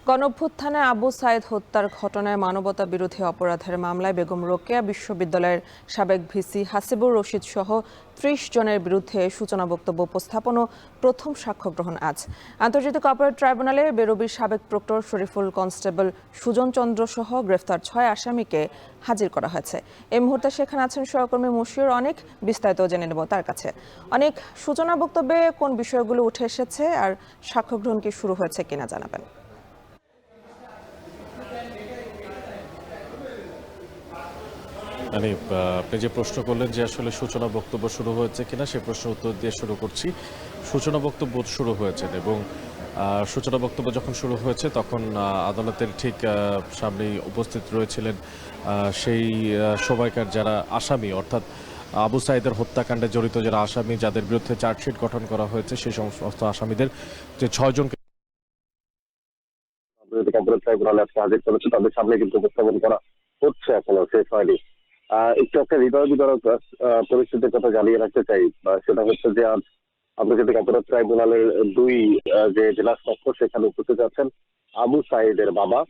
গণঅভ্যুত্থানে আবু সাইদ হত্যার ঘটনায় মানবতা বিরোধী অপরাধের মামলায় বেগম রোকেয়া বিশ্ববিদ্যালয়ের সাবেক ভিসি হাসিবুর রশিদ সহ ৩০ জনের বিরুদ্ধে সূচনা বক্তব্য উপস্থাপন ও প্রথম সাক্ষ্য গ্রহণ আজ। আন্তর্জাতিক অপরাধ ট্রাইব্যুনালে বেরোবির সাবেক প্রক্টর শরীফুল কনস্টেবল সুজন চন্দ্র সহ গ্রেফতার ৬ আসামিকে হাজির করা হয়েছে। এই মুহূর্তে সেখানে আছেন সহকর্মী মশিউর অনেক, বিস্তারিত জেনে নেব তার কাছে। অনেক, সূচনা বক্তব্যে কোন বিষয়গুলো উঠে এসেছে আর সাক্ষ্য গ্রহণ কি শুরু হয়েছে কিনা জানাবেন। আপনি যে প্রশ্ন করলেন যে আসলে সূচনা বক্তব্য শুরু হয়েছে কিনা, সে প্রশ্নের উত্তর দিয়ে শুরু করছি। সূচনা বক্তব্য শুরু হয়েছে এবং সূচনা বক্তব্য যখন শুরু হয়েছে তখন আদালতের ঠিক সামনেই উপস্থিত রয়েছিলেন সেই সময়কার যারা আসামি, অর্থাৎ আবু সাইদের হত্যাকাণ্ডে জড়িত যারা আসামি, যাদের বিরুদ্ধে চার্জশিট গঠন করা হয়েছে, সেই সমস্ত আসামিদের যে ৬ জনকে ট্রাইব্যুনালে আজকে হাজির করেছে, তাদের সামনে কিন্তু উপস্থাপন করা হচ্ছে, এখনো শেষ হয়নি। একটু একটা হৃদয় বিদারক পরিস্থিতির কথা জানিয়ে রাখতে চাই, সেটা হচ্ছে যে আজ আন্তর্জাতিক অপরাধ ট্রাইব্যুনালের ২ যে জেলা কক্ষ, সেখানে উপস্থিত আছেন আবু সাইদের বাবা।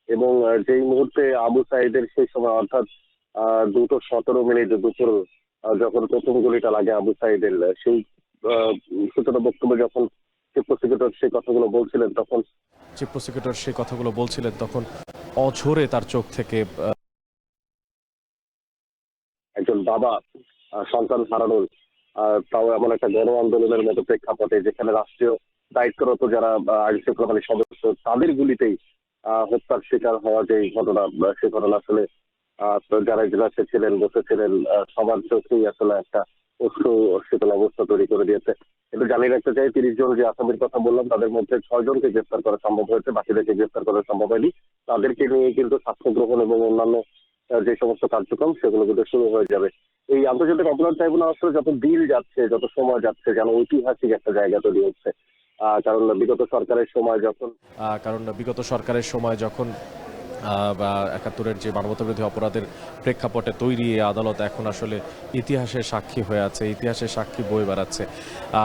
এবং যেই মুহূর্তে আবু সাইদের সেই সময়, অর্থাৎ 2:17 দুপুর, যখন প্রথম গুলিটা লাগে আবু সাইদের, সেই সূচনা বক্তব্য যখন চিফ প্রসিকিউটর সেই কথাগুলো বলছিলেন তখন অঝরে তার চোখ থেকে একজন বাবা সন্তান হারানোর, তাও এমন একটা গণ আন্দোলনের মতো প্রেক্ষাপটে, যেখানে রাষ্ট্রীয় দায়িত্বরত যারা আইন শৃঙ্খলা বাহিনীর সদস্য, তাদের গুলিতেই হত্যার শিকার হওয়া যে ঘটনা, সে ঘটনা আসলে যারা ইজলাসে ছিলেন, বসেছিলেন, সবার চোখেই আসলে একটা অশ্রু শীতল অবস্থা তৈরি করে দিয়েছে। কিন্তু জানিয়ে রাখতে চাই, ৩০ জন যে আসামির কথা বললাম, তাদের মধ্যে ৬ জনকে গ্রেফতার করা সম্ভব হয়েছে, বাকিদেরকে গ্রেফতার করা সম্ভব হয়নি। তাদেরকে নিয়ে কিন্তু সাক্ষ্য গ্রহণ এবং অন্যান্য যে সমস্ত কার্যক্রম, সেগুলো কিন্তু শুরু হয়ে যাবে। এই আন্তর্জাতিক অপরাধ ট্রাইব্যুনাল আসলে যত দিন যাচ্ছে, যত সময় যাচ্ছে, যেন ঐতিহাসিক একটা জায়গা তৈরি হচ্ছে। কারণ বিগত সরকারের সময় যখন ৭১-এর যে মানবতাবিরোধী অপরাধের প্রেক্ষাপটে তৈরি এই আদালত এখন আসলে ইতিহাসের সাক্ষী হয়ে আছে, ইতিহাসের সাক্ষী বয়ে বেড়াচ্ছে।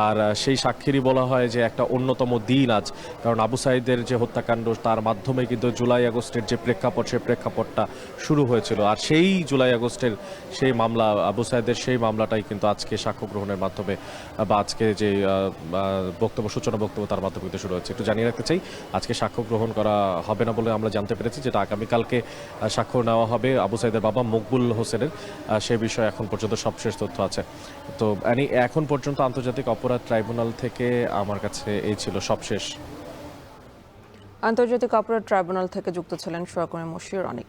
আর সেই সাক্ষীরই বলা হয় যে একটা অন্যতম দিন আজ, কারণ আবু সাইদের যে হত্যাকাণ্ড, তার মাধ্যমে কিন্তু জুলাই আগস্টের যে প্রেক্ষাপট, সেই প্রেক্ষাপটটা শুরু হয়েছিল। আর সেই জুলাই আগস্টের সেই মামলা, আবু সাইদের সেই মামলাটাই কিন্তু আজকে সাক্ষ্য গ্রহণের মাধ্যমে বা আজকে যে সূচনা বক্তব্য, তার মাধ্যমে কিন্তু শুরু হচ্ছে। একটু জানিয়ে রাখতে চাই, আজকে সাক্ষ্য গ্রহণ করা হবে না বলে আমরা জানতে পেরেছি, যেটা আগামীকালকে সাক্ষ্য নেওয়া হবে আবু সাইদের বাবা মকবুল হোসেনের। সে বিষয়ে এখন পর্যন্ত সবশেষ তথ্য আছে। তো এখন পর্যন্ত আন্তর্জাতিক অপরাধ ট্রাইব্যুনাল থেকে আমার কাছে এই ছিল সবশেষ। আন্তর্জাতিক অপরাধ ট্রাইব্যুনাল থেকে যুক্ত ছিলেন সহকর্মী মশিউর অনেক।